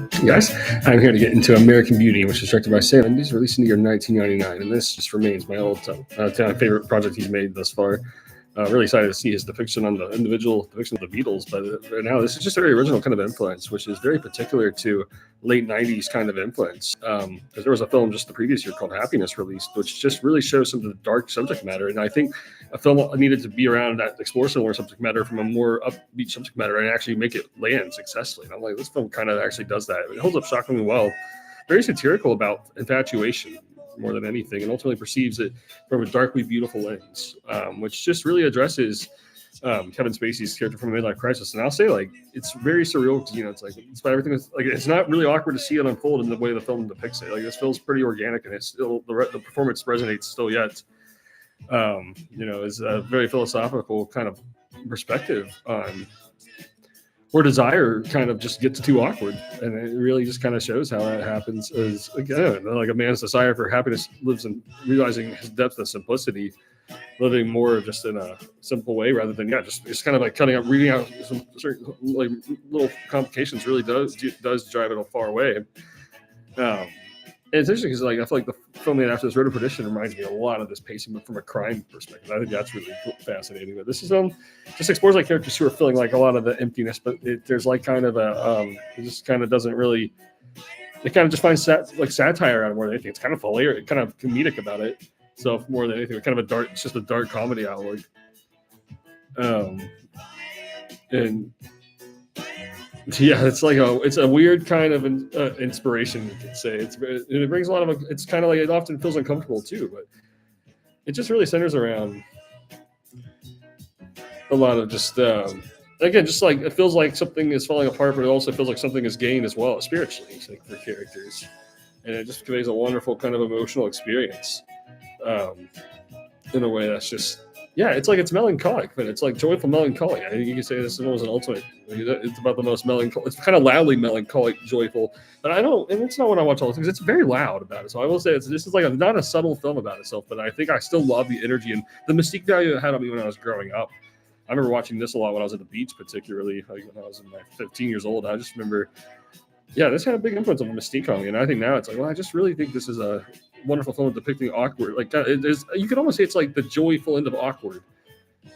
Guys, I'm here to get into American Beauty, which is directed by Sam Mendes, released in the year 1999, and this just remains my all-time favorite project he's made thus far. Really excited to see his depiction on the individual depiction of the Beatles, but right now this is just a very original kind of influence, which is very particular to late 90s kind of influence. Because there was a film just the previous year called Happiness released, which just really shows some of the dark subject matter, and I think a film needed to be around that explore similar subject matter from a more upbeat subject matter and actually make it land successfully. And I'm like, this film kind of actually does that. It holds up shockingly well. Very satirical about infatuation more than anything, and ultimately perceives it from a darkly beautiful lens, which just really addresses Kevin Spacey's character from a midlife crisis. And I'll say, like, it's very surreal. It's like, it's about everything. Like, it's not really awkward to see it unfold in the way the film depicts it. Like, this feels pretty organic, and it's still the performance resonates still yet. Is a very philosophical kind of perspective on where desire kind of just gets too awkward, and it really just kind of shows how that happens. As again, like a man's desire for happiness lives in realizing his depth and simplicity, living more just in a simple way rather than just kind of like cutting out, reading out some certain like little complications. Really does drive it a far way. And it's interesting because, like, I feel like the film made after this, Road to Perdition, reminds me a lot of this pacing, but from a crime perspective. I think that's really fascinating. But this is just explores like characters who are feeling like a lot of the emptiness, but there's like kind of it just kind of doesn't really. It kind of just finds satire out of more than anything. It's kind of hilarious, kind of comedic about it. So more than anything, kind of it's just a dark comedy outlook. And yeah, it's a weird kind of inspiration, you could say. It brings a lot of, it's kind of like, it often feels uncomfortable too, but it just really centers around a lot of just again, just like it feels like something is falling apart, but it also feels like something is gained as well spiritually, like, for characters, and it just conveys a wonderful kind of emotional experience in a way that's just. Yeah, it's like it's melancholic, but it's like joyful melancholy. I think you can say this was an ultimate. It's about the most melancholic. It's kind of loudly melancholic, joyful. But I don't, and it's not what I watch all the things. It's very loud about it. So I will say this is like not a subtle film about itself, but I think I still love the energy and the mystique value it had on me when I was growing up. I remember watching this a lot when I was at the beach, particularly like when I was in my 15 years old. I just remember, this had a big influence on the mystique on me. And I think now it's like, well, I just really think this is a wonderful film depicting awkward. Like, you could almost say it's like the joyful end of awkward.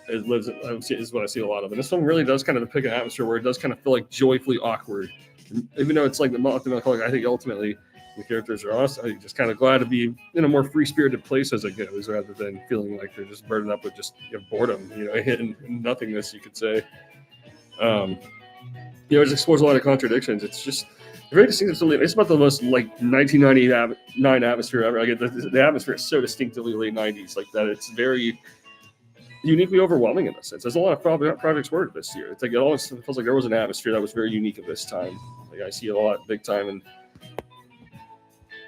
Is what I see a lot of. And this film really does kind of depict an atmosphere where it does kind of feel like joyfully awkward. And even though it's like the melancholic, I think ultimately the characters are also just kind of glad to be in a more free-spirited place as it goes, rather than feeling like they're just burdened up with just boredom, and nothingness, you could say. It explores a lot of contradictions. It's just very distinctively. It's about the most like 1999 atmosphere ever. Like the atmosphere is so distinctively late 90s, like that. It's very uniquely overwhelming in a sense. There's a lot of projects worked this year. It's like it always feels like there was an atmosphere that was very unique at this time. Like I see it a lot big time, and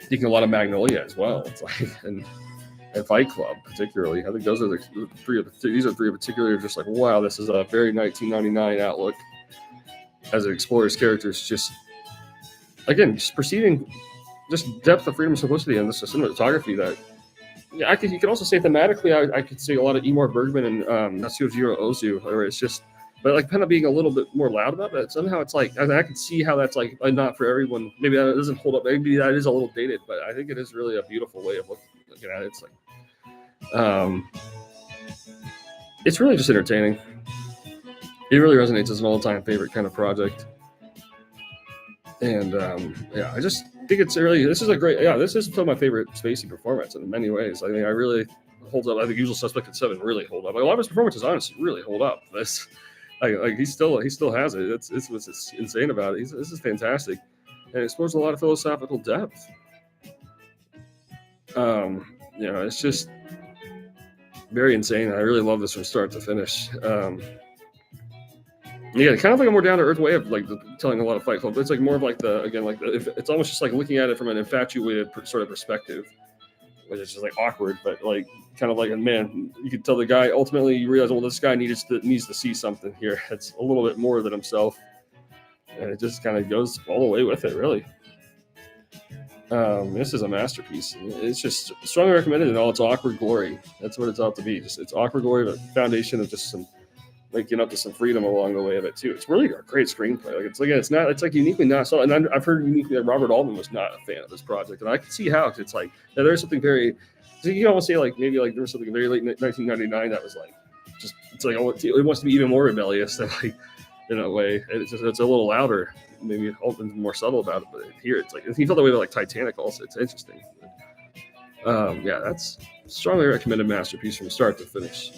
thinking a lot of Magnolia as well. It's like and Fight Club particularly. I think those are the three particularly just like, wow, this is a very 1999 outlook as it explores characters just. Again, just perceiving just depth of freedom and simplicity and this cinematography that, you could also say thematically, I could say a lot of Eeyore Bergman and Natsuhiro Ozu, where it's just, but like kind of being a little bit more loud about it. Somehow it's like, I can see how that's like not for everyone. Maybe that doesn't hold up. Maybe that is a little dated, but I think it is really a beautiful way of looking at it. It's like, it's really just entertaining. It really resonates as an all-time favorite kind of project. And I just think it's really, this is still my favorite Spacey performance in many ways. I mean, I really holds up. I think Usual Suspect and 7 really hold up. Like, a lot of his performances honestly really hold up. This, like he still has it. It's what's insane about it. This is fantastic, and it explores a lot of philosophical depth. It's just very insane. I really love this from start to finish. Kind of like a more down to earth way of like telling a lot of Fight Club. But it's like more of like it's almost just like looking at it from an infatuated sort of perspective, which is just like awkward, but like kind of like a man. You could tell the guy ultimately you realize, well, this guy needs to see something here. It's a little bit more than himself, and it just kind of goes all the way with it, really. This is a masterpiece. It's just strongly recommended in all its awkward glory. That's what it's out to be. Just it's awkward glory, but foundation of just some waking up to some freedom along the way of it too. It's really a great screenplay. It's like uniquely not so. And I've heard uniquely that Robert Altman was not a fan of this project, and I can see how. 'Cause it's like there's something very. So you can almost say like maybe like there was something very late 1999 that was like just it's like it wants to be even more rebellious than like in a way. It's a little louder. Maybe Altman's more subtle about it, but here it's like he felt that way with like Titanic. Also, it's interesting. Yeah, that's strongly recommended masterpiece from start to finish.